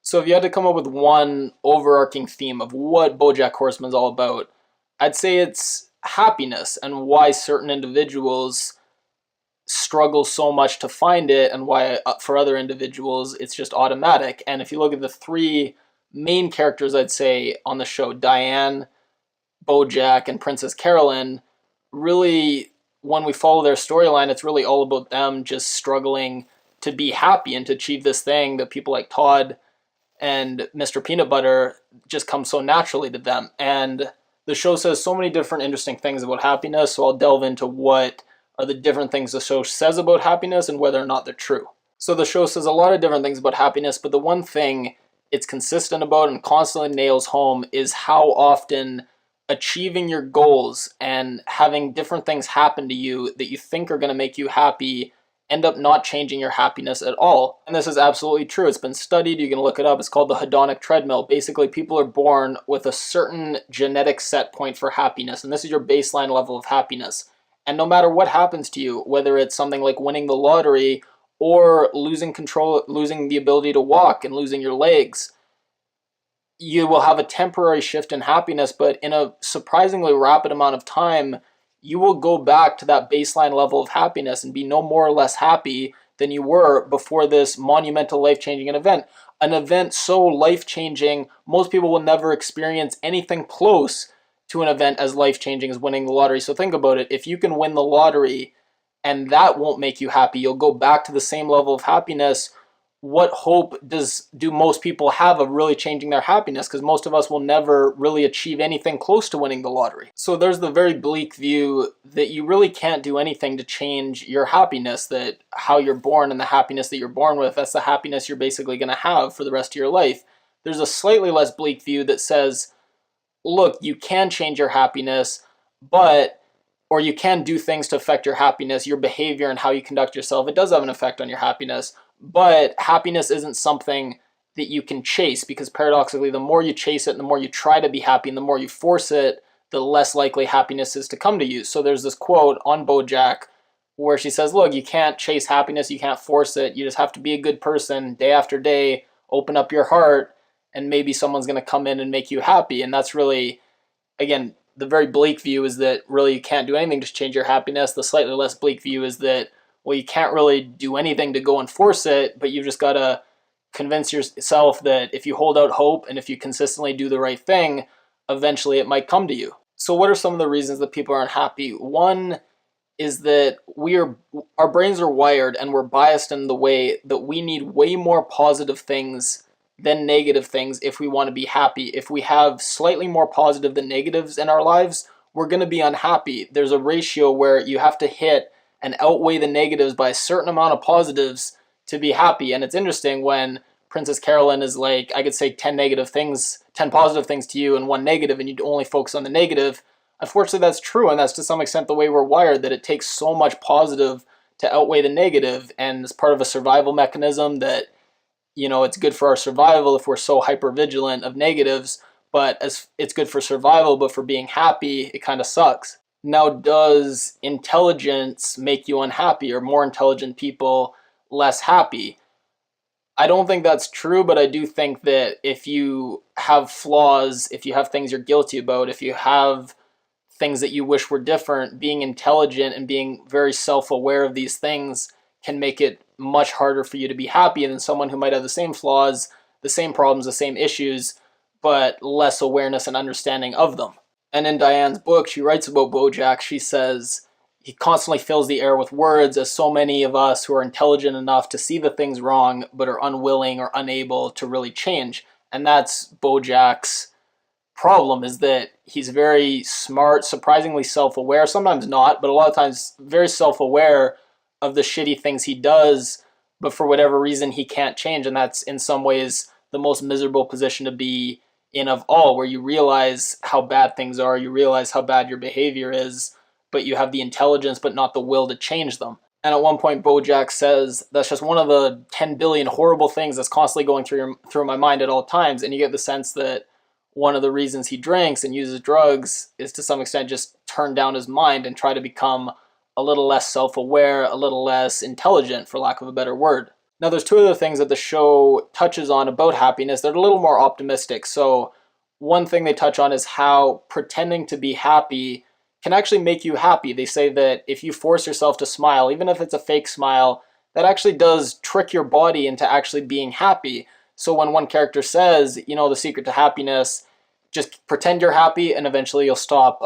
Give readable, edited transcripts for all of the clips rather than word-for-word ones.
So if you had to come up with one overarching theme of what Bojack Horseman's all about, I'd say it's happiness and why certain individuals struggle so much to find it and why for other individuals it's just automatic. And if you look at the three main characters, I'd say on the show, Diane, Bojack, and Princess Carolyn, really when we follow their storyline, it's really all about them just struggling to be happy and to achieve this thing that people like Todd and Mr. Peanut Butter just come so naturally to them. And the show says so many different interesting things about happiness, so I'll delve into what are the different things the show says about happiness and whether or not they're true. So the show says a lot of different things about happiness, but the one thing it's consistent about and constantly nails home is how often achieving your goals and having different things happen to you that you think are going to make you happy end up not changing your happiness at all. And this is absolutely true. It's been studied. You can look it up. It's called the Hedonic Treadmill. Basically, people are born with a certain genetic set point for happiness, and this is your baseline level of happiness. And no matter what happens to you, whether it's something like winning the lottery or losing control, losing the ability to walk and losing your legs, you will have a temporary shift in happiness, but in a surprisingly rapid amount of time, you will go back to that baseline level of happiness and be no more or less happy than you were before this monumental life-changing event. An event so life-changing, most people will never experience anything close to an event as life-changing as winning the lottery. So think about it. If you can win the lottery and that won't make you happy, you'll go back to the same level of happiness. What hope do most people have of really changing their happiness? Because most of us will never really achieve anything close to winning the lottery. So there's the very bleak view that you really can't do anything to change your happiness, that how you're born and the happiness that you're born with, that's the happiness you're basically going to have for the rest of your life. There's a slightly less bleak view that says, look, you can change your happiness, or you can do things to affect your happiness, your behavior and how you conduct yourself. It does have an effect on your happiness. But happiness isn't something that you can chase, because paradoxically, the more you chase it and the more you try to be happy and the more you force it, the less likely happiness is to come to you. So there's this quote on Bojack where she says, look, you can't chase happiness, you can't force it, you just have to be a good person day after day, open up your heart, and maybe someone's going to come in and make you happy. And that's really, again, the very bleak view is that really you can't do anything to change your happiness. The slightly less bleak view is that, well, you can't really do anything to go and force it, but you've just got to convince yourself that if you hold out hope and if you consistently do the right thing, eventually it might come to you. So what are some of the reasons that people are unhappy? One is that our brains are wired and we're biased in the way that we need way more positive things than negative things if we want to be happy. If we have slightly more positive than negatives in our lives, we're going to be unhappy. There's a ratio where you have to hit and outweigh the negatives by a certain amount of positives to be happy. And it's interesting when Princess Carolyn is like, I could say 10 positive things to you and one negative, and you only focus on the negative. Unfortunately, that's true, and that's to some extent the way we're wired, that it takes so much positive to outweigh the negative, and it's part of a survival mechanism that, it's good for our survival if we're so hyper vigilant of negatives, but as it's good for survival, but for being happy, it kind of sucks. Now, does intelligence make you unhappy, or more intelligent people less happy? I don't think that's true, but I do think that if you have flaws, if you have things you're guilty about, if you have things that you wish were different, being intelligent and being very self-aware of these things can make it much harder for you to be happy than someone who might have the same flaws, the same problems, the same issues, but less awareness and understanding of them. And in Diane's book, she writes about Bojack. She says he constantly fills the air with words, as so many of us who are intelligent enough to see the things wrong but are unwilling or unable to really change. And that's Bojack's problem, is that he's very smart, surprisingly self-aware, sometimes not, but a lot of times very self-aware of the shitty things he does, but for whatever reason he can't change. And that's in some ways the most miserable position to be in of all, where you realize how bad things are, you realize how bad your behavior is, but you have the intelligence but not the will to change them. And at one point Bojack says, that's just one of the 10 billion horrible things that's constantly going through my mind at all times. And you get the sense that one of the reasons he drinks and uses drugs is to some extent just turn down his mind and try to become a little less self-aware, a little less intelligent, for lack of a better word. Now, there's two other things that the show touches on about happiness. They're a little more optimistic. So, one thing they touch on is how pretending to be happy can actually make you happy. They say that if you force yourself to smile, even if it's a fake smile, that actually does trick your body into actually being happy. So, when one character says, the secret to happiness, just pretend you're happy, and eventually you'll stop.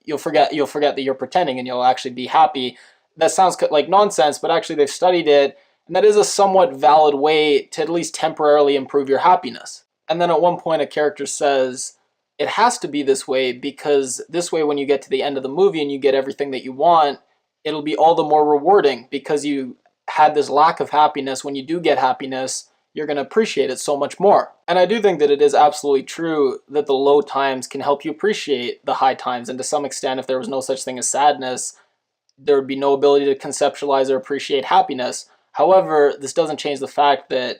You'll forget that you're pretending, and you'll actually be happy. That sounds like nonsense, but actually they've studied it, and that is a somewhat valid way to at least temporarily improve your happiness. And then at one point, a character says, it has to be this way because this way, when you get to the end of the movie and you get everything that you want, it'll be all the more rewarding because you had this lack of happiness. When you do get happiness, you're going to appreciate it so much more. And I do think that it is absolutely true that the low times can help you appreciate the high times. And to some extent, if there was no such thing as sadness, there would be no ability to conceptualize or appreciate happiness. However, this doesn't change the fact that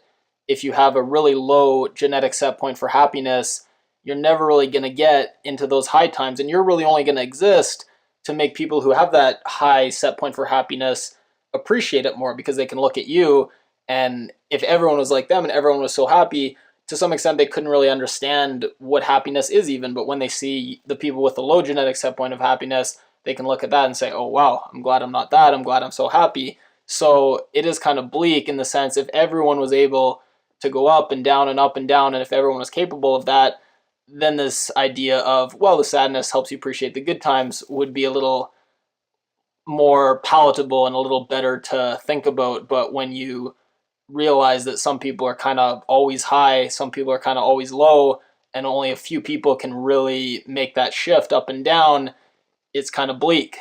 if you have a really low genetic set point for happiness, you're never really going to get into those high times, and you're really only going to exist to make people who have that high set point for happiness appreciate it more, because they can look at you, and if everyone was like them and everyone was so happy, to some extent they couldn't really understand what happiness is even. But when they see the people with the low genetic set point of happiness, they can look at that and say, oh wow, I'm glad I'm not that, I'm glad I'm so happy. So it is kind of bleak in the sense, if everyone was able to go up and down and up and down, and if everyone was capable of that, then this idea of, well, the sadness helps you appreciate the good times would be a little more palatable and a little better to think about. But when you realize that some people are kind of always high, some people are kind of always low, and only a few people can really make that shift up and down, it's kind of bleak.